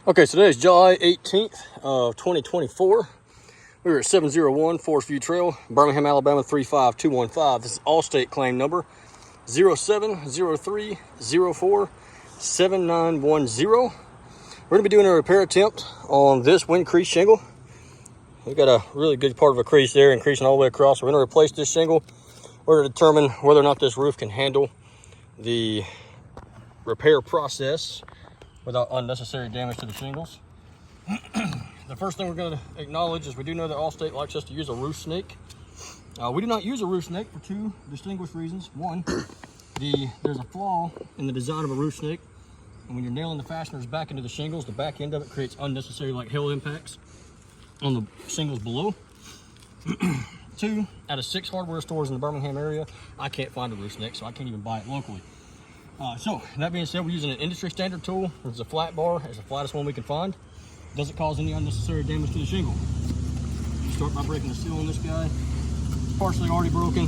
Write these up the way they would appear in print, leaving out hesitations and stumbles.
Okay, so today is July 18th of 2024. We were at 701 Forest View Trail, Birmingham, Alabama 35215. This is Allstate claim number 0703047910. We're going to be doing a repair attempt on this wind crease shingle. We've got a really good part of a crease there, increasing all the way across. We're going to replace this shingle. We're going to determine whether or not this roof can handle the repair process without unnecessary damage to the shingles. The first thing we're going to acknowledge is we do know that Allstate likes us to use a roof snake. We do not use a roof snake for two distinguished reasons. One, there's a flaw in the design of a roof snake, and when you're nailing the fasteners back into the shingles, the back end of it creates unnecessary hail impacts on the shingles below. Two, out of 6 hardware stores in the Birmingham area, I can't find a roof snake, so I can't even buy it locally. So that being said, we're using an industry standard tool. It's a flat bar. It's the flattest one we can find. Doesn't cause any unnecessary damage to the shingle. Start by breaking the seal on this guy. It's partially already broken.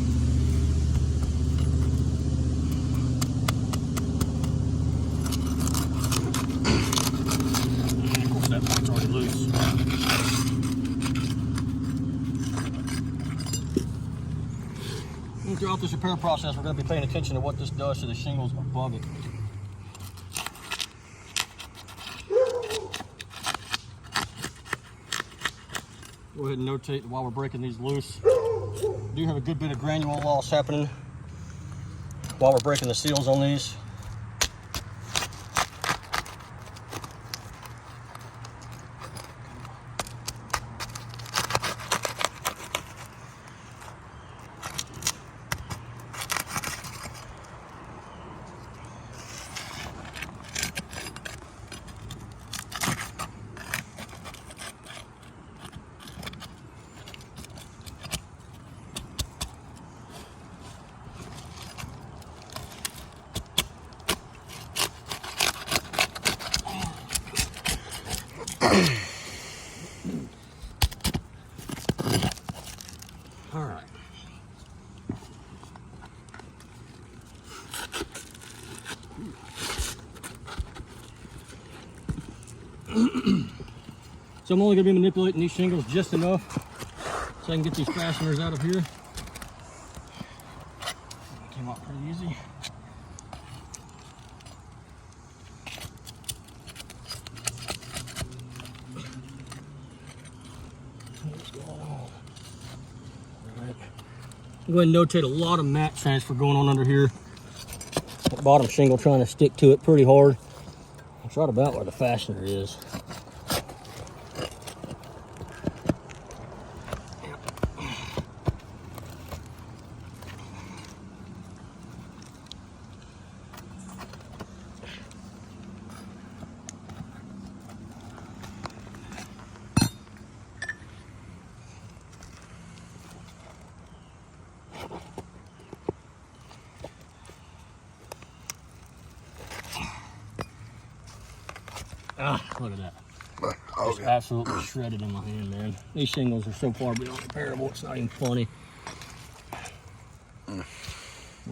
And of course that part's already loose. And throughout this repair process, we're going to be paying attention to what this does to the shingles above it. Go ahead and notate that while we're breaking these loose, we do have a good bit of granule loss happening while we're breaking the seals on these. All right. So I'm only going to be manipulating these shingles just enough so I can get these fasteners out of here. Came out pretty easy. What's going on? All right. I'm going to notate a lot of mat transfer going on under here. That bottom shingle trying to stick to it pretty hard. It's right about where the fastener is. Look at that. It's absolutely shredded in my hand, man. These shingles are so far beyond repairable, it's not even funny. We'll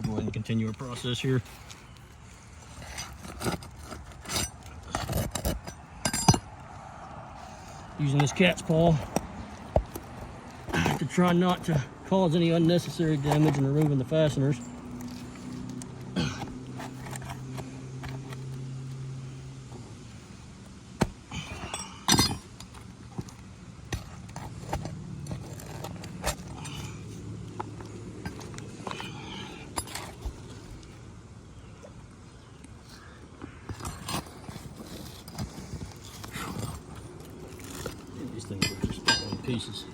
go ahead and continue our process here. Using this cat's paw to try not to cause any unnecessary damage in removing the fasteners. These things are just falling in pieces.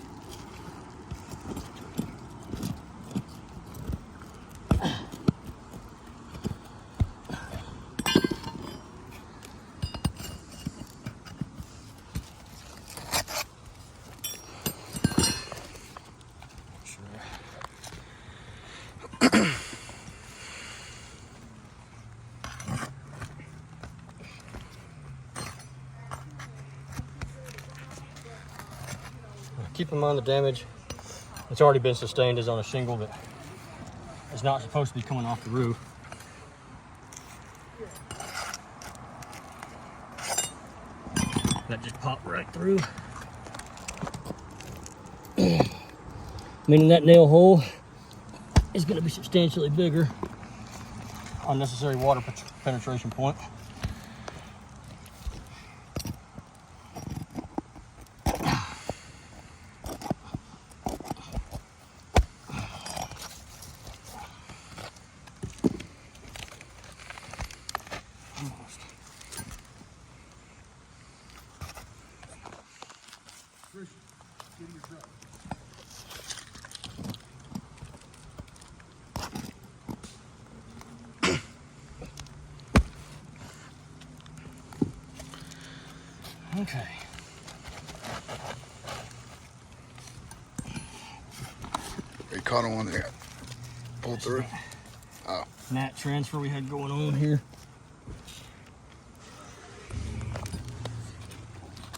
Keep in mind the damage that's already been sustained is on a shingle that is not supposed to be coming off the roof. That just popped right through. Meaning that nail hole is going to be substantially bigger. Unnecessary water penetration point. Okay. You caught on one that got pulled through? Oh. Gnat transfer we had going on here.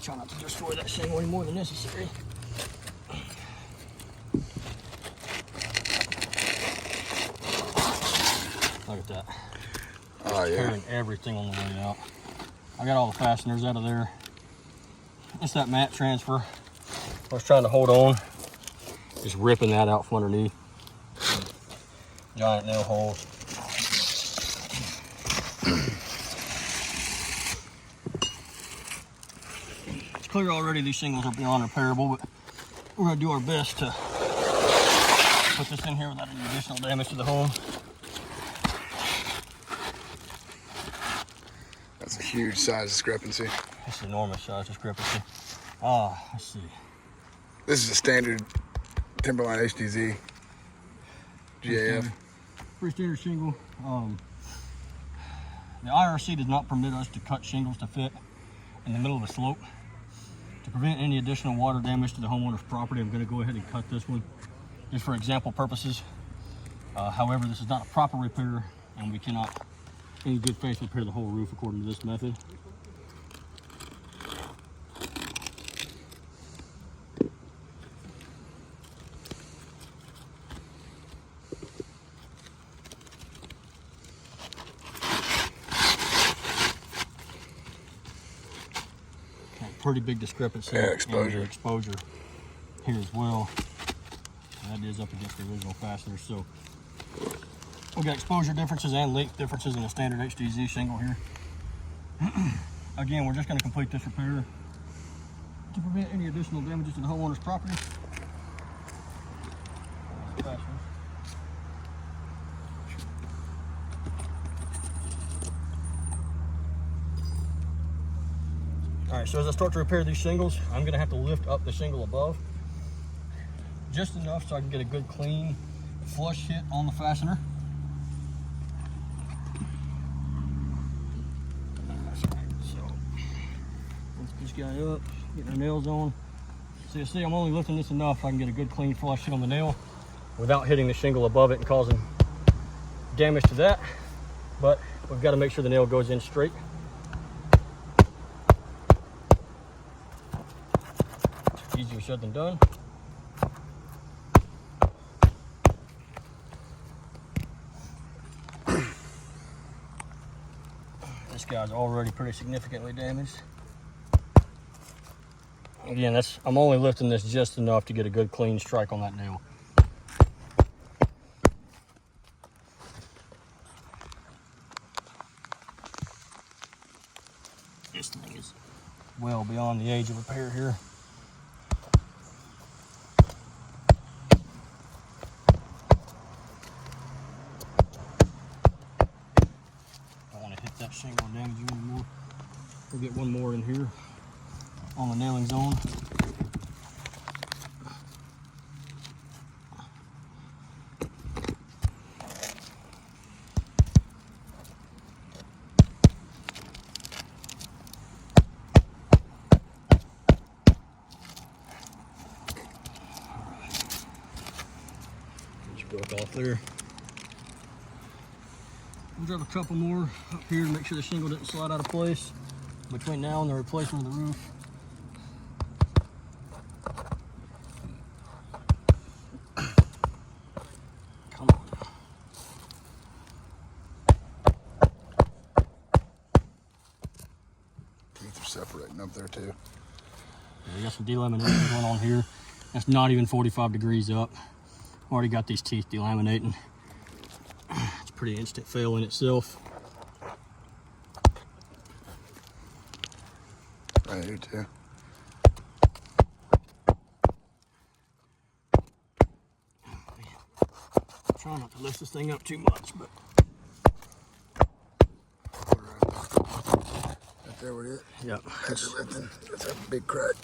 Try not to destroy that shingle any more than necessary. Look at that. Oh, yeah. Tearing everything on the way out. I got all the fasteners out of there. It's that mat transfer. I was trying to hold on, just ripping that out from underneath. Giant nail holes. It's clear already these shingles are beyond repairable, but we're gonna do our best to put this in here without any additional damage to the home. That's a huge size discrepancy. It's an enormous size discrepancy. Let's see. This is a standard Timberline HTZ GAF. Pretty standard shingle. The IRC does not permit us to cut shingles to fit in the middle of a slope. To prevent any additional water damage to the homeowner's property, I'm going to go ahead and cut this one just for example purposes. However, this is not a proper repair, and we cannot in good faith repair the whole roof according to this method. Pretty big discrepancy in the exposure here as well. And that is up against the original fastener. So we got exposure differences and length differences in a standard HTZ shingle here. Again, we're just going to complete this repair to prevent any additional damages to the homeowner's property. All right, so as I start to repair these shingles, I'm going to have to lift up the shingle above just enough so I can get a good clean flush hit on the fastener. So lift this guy up, getting our nails on. So you see, I'm only lifting this enough so I can get a good clean flush hit on the nail without hitting the shingle above it and causing damage to that. But we've got to make sure the nail goes in straight. Easier said than done. This guy's already pretty significantly damaged. Again, I'm only lifting this just enough to get a good clean strike on that nail. This thing is well beyond the age of repair here. That shingle and damage you anymore. We'll get one more in here on the nailing zone. Just broke off there. We'll drop a couple more up here to make sure the shingle didn't slide out of place between now and the replacement of the roof. Come on. Teeth are separating up there too. Yeah, we got some delamination going on here. That's not even 45 degrees up. Already got these teeth delaminating. It's a pretty instant fail in itself. Right here too. Trying not to lift this thing up too much, but Right there with it. yeah, That's lifting. That's a big crack.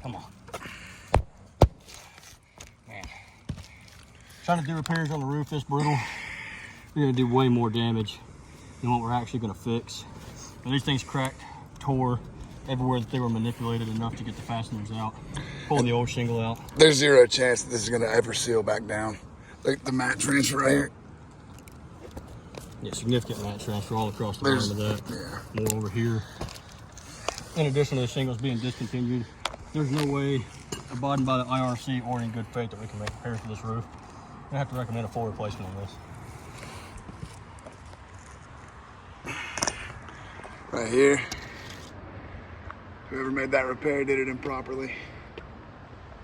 come on, man. Trying to do repairs on the roof this brittle, we're gonna do way more damage than what we're actually gonna fix. And these things cracked, tore everywhere that they were manipulated enough to get the fasteners out. Pulling the old shingle out. There's zero chance that this is gonna ever seal back down. Like the mat transfer right here. Yeah, significant mat transfer all across the bottom of that. Yeah. More over here. In addition to the shingles being discontinued, there's no way, abiding by the IRC or in good faith, that we can make repairs to this roof. I have to recommend a full replacement on this. Right here. Whoever made that repair did it improperly.